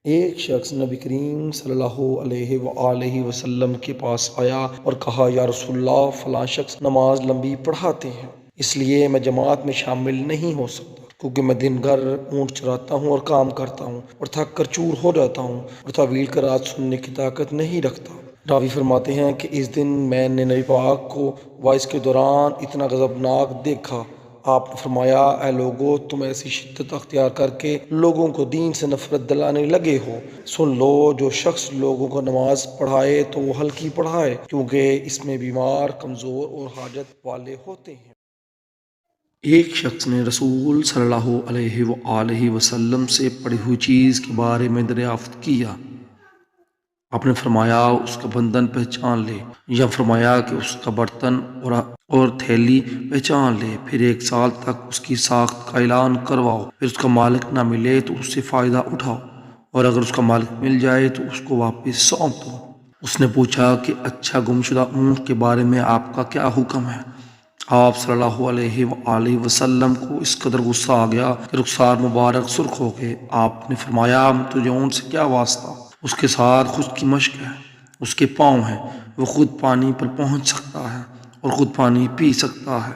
ایک شخص نبی کریم صلی اللہ علیہ وآلہ وسلم کے پاس آیا اور کہا، یا رسول اللہ، فلاں شخص نماز لمبی پڑھاتے ہیں، اس لیے میں جماعت میں شامل نہیں ہو سکتا، کیونکہ میں دن بھر اونٹ چراتا ہوں اور کام کرتا ہوں اور تھک کر چور ہو جاتا ہوں اور طویل قرات سننے کی طاقت نہیں رکھتا۔ راوی فرماتے ہیں کہ اس دن میں نے نبی پاک کو وعظ کے دوران اتنا غضبناک دیکھا۔ آپ نے فرمایا، اے لوگو، تم ایسی شدت اختیار کر کے لوگوں کو دین سے نفرت دلانے لگے ہو۔ سن لو، جو شخص لوگوں کو نماز پڑھائے تو وہ ہلکی پڑھائے، کیونکہ اس میں بیمار، کمزور اور حاجت والے ہوتے ہیں۔ ایک شخص نے رسول صلی اللہ علیہ وآلہ وسلم سے پڑھی ہوئی چیز کے بارے میں دریافت کیا۔ آپ نے فرمایا، اس کا بندھن پہچان لے، یا فرمایا کہ اس کا برتن اور تھیلی پہچان لے، پھر 1 سال تک اس کی ساخت کا اعلان کرواؤ، پھر اس کا مالک نہ ملے تو اس سے فائدہ اٹھاؤ، اور اگر اس کا مالک مل جائے تو اس کو واپس سونپ دو۔ اس نے پوچھا کہ اچھا، گمشدہ اونٹ کے بارے میں آپ کا کیا حکم ہے؟ آپ صلی اللہ علیہ وآلہ وسلم کو اس قدر غصہ آ گیا کہ رخسار مبارک سرخ ہو گئے۔ آپ نے فرمایا، تجھے اونٹ سے کیا واسطہ؟ اس کے ساتھ خود کی مشق ہے، اس کے پاؤں ہیں، وہ خود پانی پر پہنچ سکتا ہے اور خود پانی پی سکتا ہے،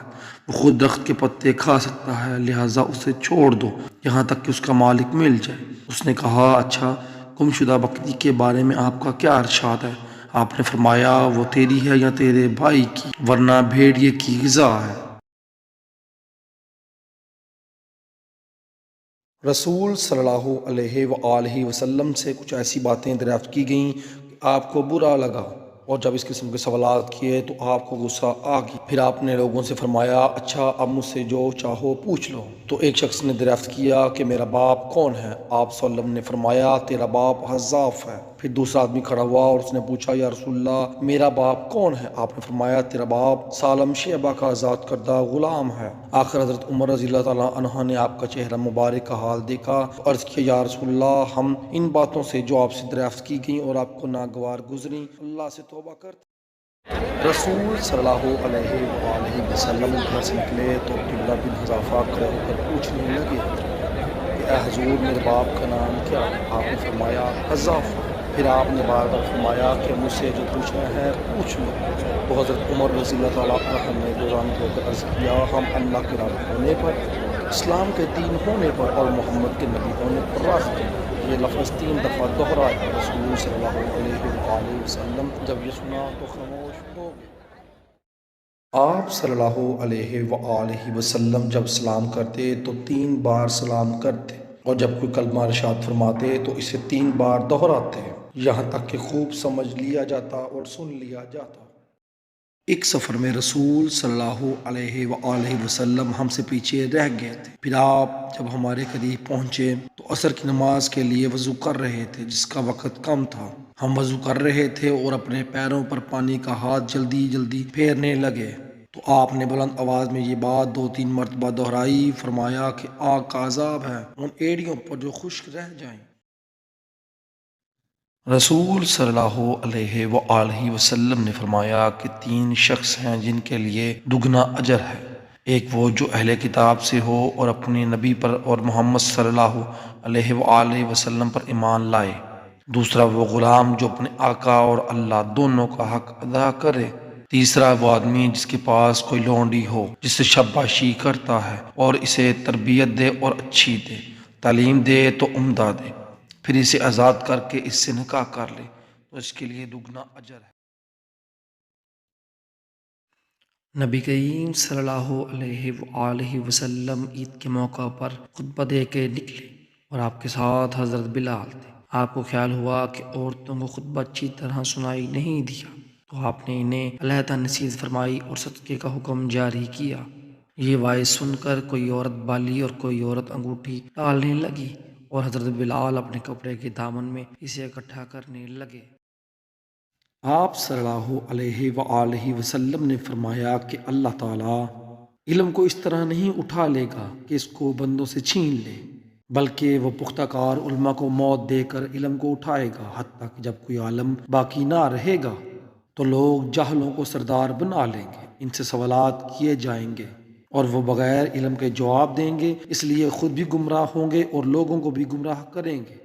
وہ خود درخت کے پتے کھا سکتا ہے، لہٰذا اسے چھوڑ دو یہاں تک کہ اس کا مالک مل جائے۔ اس نے کہا، اچھا، گمشدہ بکری کے بارے میں آپ کا کیا ارشاد ہے؟ آپ نے فرمایا، وہ تیری ہے یا تیرے بھائی کی، ورنہ بھیڑیے کی غذا ہے۔ رسول صلی اللہ علیہ وآلہ وسلم سے کچھ ایسی باتیں دریافت کی گئیں کہ آپ کو برا لگا، اور جب اس قسم کے سوالات کیے تو آپ کو غصہ آ گیا۔ پھر آپ نے لوگوں سے فرمایا، اچھا، اب مجھ سے جو چاہو پوچھ لو۔ تو ایک شخص نے دریافت کیا کہ میرا باپ کون ہے؟ آپ صلی اللہ علیہ وسلم نے فرمایا، تیرا باپ حذاف ہے۔ پھر دوسرا آدمی کھڑا ہوا اور اس نے پوچھا، یا رسول اللہ، میرا باپ کون ہے؟ آپ نے فرمایا، تیرا باپ سالم شیبہ کا آزاد کردہ غلام ہے۔ آخر حضرت عمر رضی اللہ تعالیٰ عنہ نے آپ کا چہرہ مبارک کا حال دیکھا تو عرض کیا، یا رسول اللہ، ہم ان باتوں سے جو آپ سے دریافت کی گئیں اور آپ کو ناگوار گزریں، اللہ سے توبہ کرتے۔ رسول صلی اللہ علیہ وآلہ وسلم گھر سے نکلے تو عبداللہ بن حذافہ کھڑے ہو کر پوچھنے لگے کہ اے حضور، میرے باپ کا نام کیا ہے؟ آپ نے فرمایا، حذافہ۔ پھر آپ نے بار بار فرمایا کہ مجھ سے جو پوچھنا ہے پوچھ لو۔ تو حضرت عمر رضی اللہ تعالیٰ عنہ نے بزرگ ہو کر عرض کیا، ہم اللہ کے راضی ہونے پر، اسلام کے دین ہونے پر اور محمد کے نبی ہونے پر راضی ہیں۔ یہ لفظ 3 دفعہ دہرایا۔ رسول صلی اللہ علیہ وآلہ وسلم جب یہ سنا تو خاموش ہو گئے۔ آپ صلی اللہ علیہ وآلہ وسلم جب سلام کرتے تو 3 بار سلام کرتے، اور جب کوئی کلمہ ارشاد فرماتے تو اسے 3 بار دہراتے، یہاں تک کہ خوب سمجھ لیا جاتا اور سن لیا جاتا۔ ایک سفر میں رسول صلی اللہ علیہ وآلہ وسلم ہم سے پیچھے رہ گئے تھے۔ پھر آپ جب ہمارے قریب پہنچے تو عصر کی نماز کے لیے وضو کر رہے تھے، جس کا وقت کم تھا۔ ہم وضو کر رہے تھے اور اپنے پیروں پر پانی کا ہاتھ جلدی جلدی پھیرنے لگے تو آپ نے بلند آواز میں یہ بات 2-3 مرتبہ دہرائی۔ فرمایا کہ آگ کا عذاب ہے ان ایڑیوں پر جو خشک رہ جائیں۔ رسول صلی اللہ علیہ وآلہ وسلم نے فرمایا کہ 3 شخص ہیں جن کے لیے دگنا اجر ہے۔ ایک وہ جو اہل کتاب سے ہو اور اپنے نبی پر اور محمد صلی اللہ علیہ وآلہ وسلم پر ایمان لائے۔ دوسرا وہ غلام جو اپنے آقا اور اللہ دونوں کا حق ادا کرے۔ تیسرا وہ آدمی جس کے پاس کوئی لونڈی ہو جس سے شاباشی کرتا ہے اور اسے تربیت دے اور اچھی دے، تعلیم دے تو عمدہ دے، پھر اسے آزاد کر کے اس سے نکاح کر لے تو اس کے لیے دگنا اجر ہے۔ نبی کریم صلی اللہ علیہ وآلہ وسلم عید کے موقع پر خطبہ دے کے نکلے اور آپ کے ساتھ حضرت بلال تھے۔ آپ کو خیال ہوا کہ عورتوں کو خطبہ اچھی طرح سنائی نہیں دیا تو آپ نے انہیں علیحدہ نصیحت فرمائی اور صدقے کا حکم جاری کیا۔ یہ وعظ سن کر کوئی عورت بالی اور کوئی عورت انگوٹھی ڈالنے لگی اور حضرت بلال اپنے کپڑے کے دامن میں اسے اکٹھا کرنے لگے۔ آپ صلی اللہ علیہ وآلہ وسلم نے فرمایا کہ اللہ تعالیٰ علم کو اس طرح نہیں اٹھا لے گا کہ اس کو بندوں سے چھین لے، بلکہ وہ پختہ کار علماء کو موت دے کر علم کو اٹھائے گا، حتیٰ کہ جب کوئی عالم باقی نہ رہے گا تو لوگ جاہلوں کو سردار بنا لیں گے، ان سے سوالات کیے جائیں گے اور وہ بغیر علم کے جواب دیں گے، اس لیے خود بھی گمراہ ہوں گے اور لوگوں کو بھی گمراہ کریں گے۔